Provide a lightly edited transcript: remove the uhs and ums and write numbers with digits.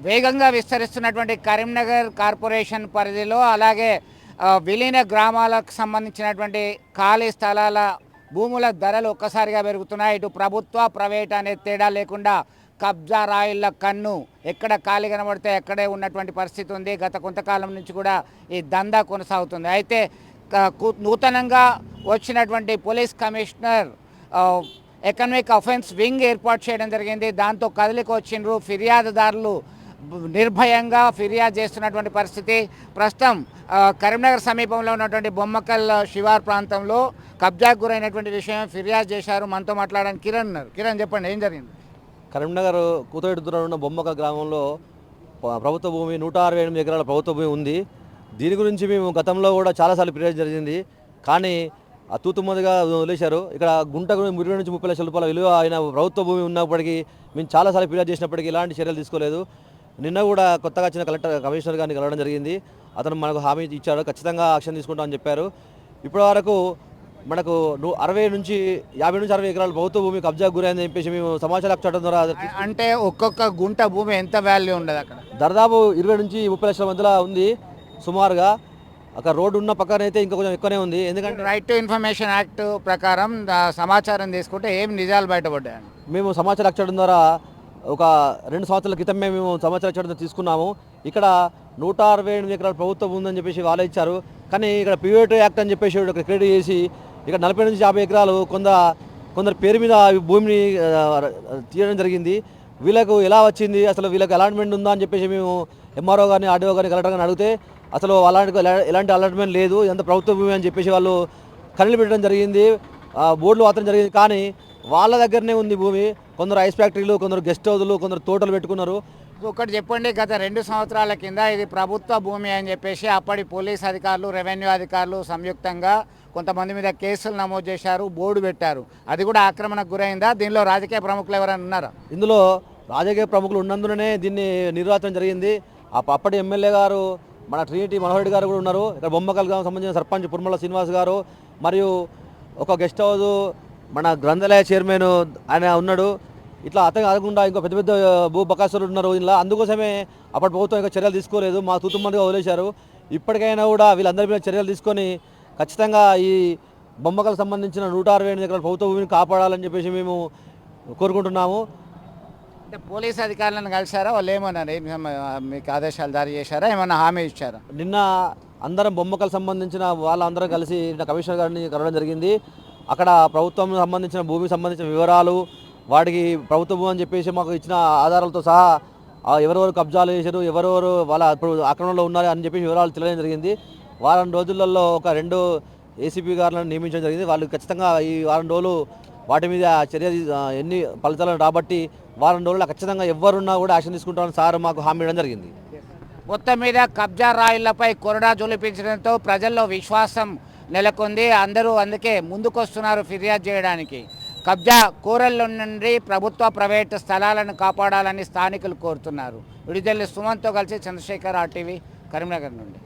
వేగంగా విస్తరిస్తున్నటువంటి కరీంనగర్ కార్పొరేషన్ పరిధిలో అలాగే విలీన గ్రామాలకు సంబంధించినటువంటి ఖాళీ స్థలాల భూముల ధరలు ఒక్కసారిగా పెరుగుతున్నాయి. ఇటు ప్రభుత్వ ప్రైవేట్ అనే తేడా లేకుండా కబ్జా రాయిళ్ల కన్ను ఎక్కడ ఖాళీ కనబడితే ఎక్కడే ఉన్నటువంటి పరిస్థితి ఉంది. గత కొంతకాలం నుంచి కూడా ఈ దందా కొనసాగుతుంది. అయితే నూతనంగా వచ్చినటువంటి police commissioner economic offence wing ఏర్పాటు చేయడం జరిగింది. దాంతో కదలికి వచ్చిండ్రు ఫిర్యాదుదారులు నిర్భయంగా ఫిర్యాదు చేస్తున్నటువంటి పరిస్థితి. ప్రస్తుతం కరీంనగర్ సమీపంలో ఉన్నటువంటి బొమ్మకల్ శివార్ ప్రాంతంలో కబ్జాకు గురైనటువంటి విషయం ఫిర్యాదు చేశారు. మనతో మాట్లాడడానికి కిరణ్ ఉన్నారు. కిరణ్, చెప్పండి, ఏం జరిగింది? కరీంనగర్ కూతవేటు దూరం ఉన్న బొమ్మకల్ గ్రామంలో ప్రభుత్వ భూమి 168 ఎకరాల ప్రభుత్వ భూమి ఉంది. దీని గురించి మేము గతంలో కూడా చాలాసార్లు ఫిర్యాదు జరిగింది. కానీ తూతుమ్మదిగా వదిలేశారు. ఇక్కడ గుంట 20 నుంచి 30 లక్షల రూపాయల విలువ అయిన ప్రభుత్వ భూమి ఉన్నప్పటికీ మేము చాలాసార్లు ఫిర్యాదు చేసినప్పటికీ ఎలాంటి చర్యలు తీసుకోలేదు. నిన్న కూడా కొత్తగా వచ్చిన కమిషనర్ గారిని కలవడం జరిగింది. అతను మనకు హామీ ఇచ్చాడు, ఖచ్చితంగా యాక్షన్ తీసుకుంటామని చెప్పారు. ఇప్పటివరకు మనకు 60 నుంచి 60 ఎకరాల ప్రభుత్వ భూమి కబ్జా గురైందని చెప్పేసి మేము సమాచార హక్కు చట్టం ద్వారా. అంటే ఒక్కొక్క గుంట భూమి ఎంత వాల్యూ ఉండదు అక్కడ? దాదాపు 20 నుంచి 30 లక్షల మధ్యలో ఉంది సుమారుగా. అక్కడ రోడ్డు ఉన్న పక్కన అయితే ఇంకా కొంచెం ఎక్కువనే ఉంది. ఎందుకంటే రైట్ టు ఇన్ఫర్మేషన్ యాక్ట్ ప్రకారం సమాచారం తీసుకుంటే ఏం నిజాలు బయటపడ్డాయని మేము సమాచార హక్కు చట్టం ద్వారా ఒక 2 సంవత్సరాల క్రితమే మేము సమాచార చట్టం తీసుకున్నాము. ఇక్కడ 168 ఎకరాల ప్రభుత్వం ఉందని చెప్పేసి వాళ్ళే ఇచ్చారు. కానీ ఇక్కడ ప్రైవేట్ యాక్ట్ అని చెప్పేసి ఇక్కడ క్రియేట్ చేసి ఇక్కడ 40 నుంచి 50 ఎకరాలు కొందరు పేరు మీద భూమిని తీయడం జరిగింది. వీళ్ళకు ఎలా వచ్చింది, అసలు వీళ్ళకి అలాట్మెంట్ ఉందా అని చెప్పేసి మేము ఎంఆర్ఓ కానీ ఆర్డీఓ కానీ కలెక్టర్ కానీ అడిగితే అసలు ఎలాంటి అలాట్మెంట్ లేదు, ఎంత ప్రభుత్వ భూమి అని చెప్పేసి వాళ్ళు కళ్ళు పెట్టడం జరిగింది, బోర్డులు మాత్రం జరిగింది. కానీ వాళ్ళ దగ్గరనే ఉంది భూమి. కొందరు ఐస్ ఫ్యాక్టరీలు, కొందరు గెస్ట్ హౌస్లు, కొందరు తోటలు పెట్టుకున్నారు. ఒకటి చెప్పండి, గత 2 సంవత్సరాల కింద ఇది ప్రభుత్వ భూమి అని చెప్పేసి అప్పటి పోలీస్ అధికారులు, రెవెన్యూ అధికారులు సంయుక్తంగా కొంతమంది మీద కేసులు నమోదు చేశారు, బోర్డు పెట్టారు. అది కూడా ఆక్రమణకు గురైందా? దీనిలో రాజకీయ ప్రముఖులు ఎవరైనా ఉన్నారా? ఇందులో రాజకీయ ప్రముఖులు ఉన్నందునే దీన్ని నిర్వాచన జరిగింది. అప్పటి ఎమ్మెల్యే గారు మన ట్రినిటీ మనోహర్ గారు కూడా ఉన్నారు. ఇక్కడ బొమ్మకల్ గ్రామం సంబంధించిన సర్పంచ్ పుర్మల శ్రీనివాస్ గారు, మరియు ఒక గెస్ట్ హౌస్ మన గ్రంథాలయ చైర్మన్ ఆయన ఉన్నాడు. ఇట్లా అతను కాకుండా ఇంకో పెద్ద పెద్ద భూ బకాసులు ఉన్నారు. ఇలా అందుకోసమే అప్పటి ప్రభుత్వం ఇంకా చర్యలు తీసుకోలేదు, మా తూతుమ్మడిగా వదిలేశారు. ఇప్పటికైనా కూడా వీళ్ళందరి మీద చర్యలు తీసుకొని ఖచ్చితంగా ఈ బొమ్మకలకు సంబంధించిన 168 ఎకరాల ప్రభుత్వ భూమిని కాపాడాలని చెప్పేసి మేము కోరుకుంటున్నాము. అంటే పోలీస్ అధికారులను కలిసారా? వాళ్ళు ఏమన్నారు? మీకు ఆదేశాలు జారీ చేశారా? ఏమన్నా హామీ ఇచ్చారా? నిన్న అందరం బొమ్మకలకు సంబంధించిన వాళ్ళందరం కలిసి కమిషనర్ గారిని కలవడం జరిగింది. అక్కడ ప్రభుత్వం సంబంధించిన భూమికి సంబంధించిన వివరాలు, వాడికి ప్రభుత్వ భూమి అని చెప్పేసి మాకు ఇచ్చిన ఆధారాలతో సహా ఎవరెవరు కబ్జాలు చేశారు, ఎవరెవరు వాళ్ళ ఆక్రమణలో ఉన్నారు అని చెప్పేసి వివరాలు తెలియడం జరిగింది. వారం రోజులలో ఒక 2 ఏసీపీ గారులను నియమించడం జరిగింది. వాళ్ళు ఖచ్చితంగా ఈ వారం రోజులు వాటి మీద చర్య ఎన్ని ఫలితాలను రాబట్టి వారం రోజుల్లో ఖచ్చితంగా ఎవరున్నా కూడా యాక్షన్ తీసుకుంటామని సార్ మాకు హామీ ఇవ్వడం జరిగింది. మొత్తం మీద కబ్జా రాయిళ్లపై కొరడా జొలిపించడంతో ప్రజల్లో విశ్వాసం నెలకొంది. అందరూ అందుకే ముందుకొస్తున్నారు ఫిర్యాదు చేయడానికి. కబ్జా కూరల్లో నుండి ప్రభుత్వ ప్రైవేటు స్థలాలను కాపాడాలని స్థానికులు కోరుతున్నారు. విడుదల సుమన్తో కలిసి చంద్రశేఖర్, RTV, కరీంనగర్ నుండి.